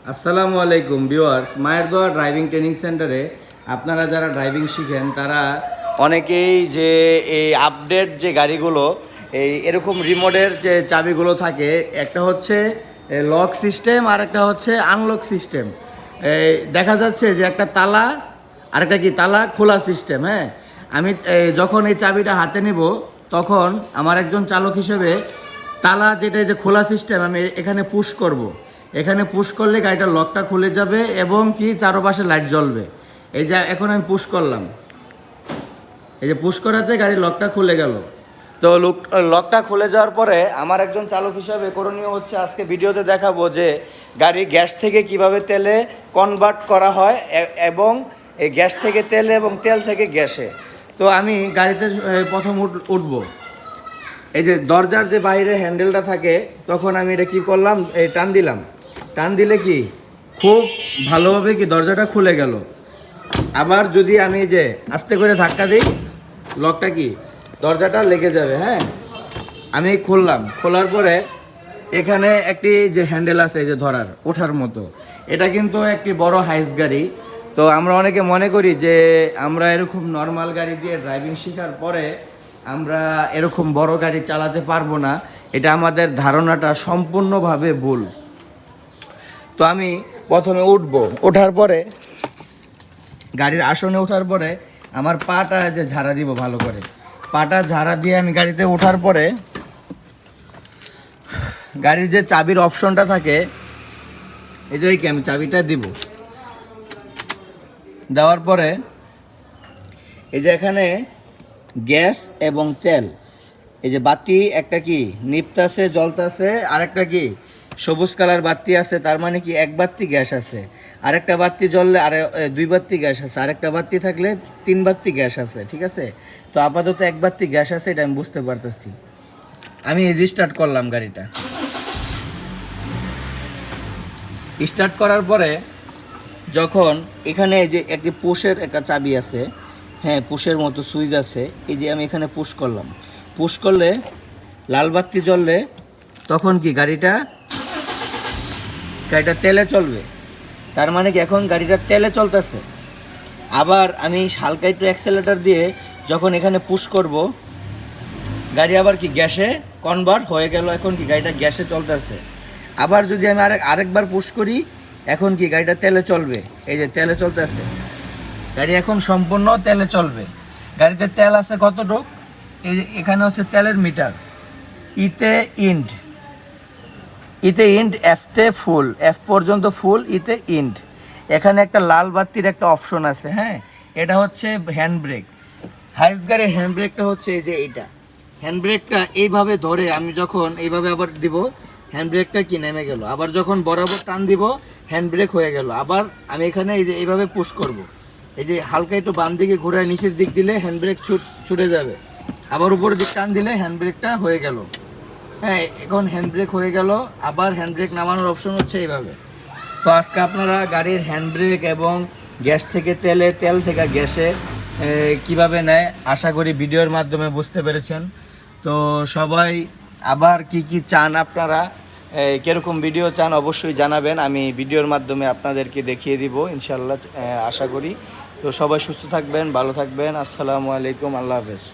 আসসালামু আলাইকুম ভিউয়ার্স, মায়ের দোয়া ড্রাইভিং ট্রেনিং সেন্টারে আপনারা যারা ড্রাইভিং শিখেন তারা অনেকেই যে এই আপডেট যে গাড়িগুলো এরকম রিমোটের যে চাবিগুলো থাকে, একটা হচ্ছে লক সিস্টেম আর একটা হচ্ছে আনলক সিস্টেম। দেখা যাচ্ছে যে একটা তালা আর একটা কি তালা খোলা সিস্টেম। হ্যাঁ, আমি যখন এই চাবিটা হাতে নিব তখন আমার একজন চালক হিসেবে তালা যেটা যে খোলা সিস্টেম আমি এখানে পুশ করব। এখানে পুশ করলে গাড়িটার লকটা খুলে যাবে এবং কি চারপাশে লাইট জ্বলবে। এই যে এখন আমি পুশ করলাম, এই যে পুশ করাতে গাড়ির লকটা খুলে গেল। তো লকটা খুলে যাওয়ার পরে আমার একজন চালক হিসাবে করণীয় হচ্ছে আজকে ভিডিওতে দেখাবো যে গাড়ি গ্যাস থেকে কিভাবে তেলে কনভার্ট করা হয় এবং এই গ্যাস থেকে তেলে এবং তেল থেকে গ্যাসে। তো আমি গাড়িতে প্রথম উঠবো, এই যে দরজার যে বাইরে হ্যান্ডেলটা থাকে তখন আমি এটা কী করলাম, এই টান দিলাম। টান দিলে কি খুব ভালোভাবে কি দরজাটা খুলে গেল। আবার যদি আমি যে আস্তে করে ধাক্কা দিই লকটা কি দরজাটা লেগে যাবে। হ্যাঁ, আমি খুললাম, খোলার পরে এখানে একটি যে হ্যান্ডেল আছে যে ধরার ওঠার মতো, এটা কিন্তু একটি বড় হাইস গাড়ি। তো আমরা অনেকে মনে করি যে আমরা এরকম নর্মাল গাড়ি দিয়ে ড্রাইভিং শেখার পরে আমরা এরকম বড় গাড়ি চালাতে পারবো না। এটা আমাদের ধারণাটা সম্পূর্ণভাবে ভুল। তো আমি প্রথমে উঠবো, ওঠার পরে গাড়ির আসনে ওঠার পরে আমার পাটা যে ঝাড়া দিব ভালো করে, পাটা ঝাড়া দিয়ে আমি গাড়িতে ওঠার পরে গাড়ির যে চাবির অপশনটা থাকে এই যে কি আমি চাবিটা দিব। দেওয়ার পরে এই যে এখানে গ্যাস এবং তেল, এই যে বাতি একটা কি নিপতাছে জ্বলতাছে, আর একটা কি সবুজ কালার বাতি আছে, তার মানে কি এক বাতি গ্যাস আছে। আরেকটা বাতি জ্বললে আর দুই বাতি গ্যাস আছে, আরেকটা বাতি থাকলে তিন বাতি গ্যাস আছে। ঠিক আছে, তো আপাতত এক বাতি গ্যাস আছে, এটা আমি বুঝতে পারতেছি। আমি রিস্টার্ট করলাম গাড়িটা। স্টার্ট করার পরে যখন এখানে যে একটি পুশের একটা চাবি আছে, হ্যাঁ পুশের মতো সুইচ আছে, এই যে আমি এখানে পুশ করলাম। পুশ করলে লাল বাতি জ্বললে তখন কি গাড়িটা তেলে চলবে। তার মানে কি এখন গাড়িটা তেলে চলতেছে। আবার আমি হালকা একটু অ্যাক্সেলেটর দিয়ে যখন এখানে পুশ করব গাড়ি আবার কি গ্যাসে কনভার্ট হয়ে গেল। এখন কি গাড়িটা গ্যাসে চলতেছে। আবার যদি আমি আরেকবার পুশ করি এখন কি গাড়িটা তেলে চলবে। এই যে তেলে চলতেছে, গাড়ি এখন সম্পূর্ণ তেলে চলবে। গাড়িতে তেল আছে কতটুক, এই যে এখানে হচ্ছে তেলের মিটার, ইতে ইন্ড, ইতে ইন্ড, এফতে ফুল, এফ পর্যন্ত ফুল, ইতে ইন্ড। এখানে একটা লাল বাতির একটা অপশন আছে। হ্যাঁ, এটা হচ্ছে হ্যান্ড ব্রেক। হাইস গাড়ির হ্যান্ড ব্রেকটা হচ্ছে এই যে এইটা। হ্যান্ড ব্রেকটা এইভাবে ধরে আমি যখন এইভাবে আবার দিব হ্যান্ড ব্রেকটা কি নেমে গেল। আবার যখন বরাবর টান দিব হ্যান্ড ব্রেক হয়ে গেল। আবার আমি এখানে এই যে এইভাবে পুশ করব, এই যে হালকা একটু বাম দিকে ঘোরায় নিচের দিক দিলে হ্যান্ড ব্রেক ছুটে যাবে। আবার উপরের দিক টান দিলে হ্যান্ড ব্রেকটা হয়ে গেল। হ্যাঁ, এখন হ্যান্ড ব্রেক হয়ে গেল। আবার হ্যান্ড ব্রেক নামানোর অপশন হচ্ছে এইভাবে। তো আজকে আপনারা গাড়ির হ্যান্ড ব্রেক এবং গ্যাস থেকে তেলে, তেল থেকে গ্যাসে কিভাবে নেয় আশা করি ভিডিওর মাধ্যমে বুঝতে পেরেছেন। তো সবাই আবার কি কি চান, আপনারা কীরকম ভিডিও চান অবশ্যই জানাবেন। আমি ভিডিওর মাধ্যমে আপনাদেরকে দেখিয়ে দিব ইনশাল্লাহ, আশা করি। তো সবাই সুস্থ থাকবেন, ভালো থাকবেন। আসসালামু আলাইকুম, আল্লাহ হাফেজ।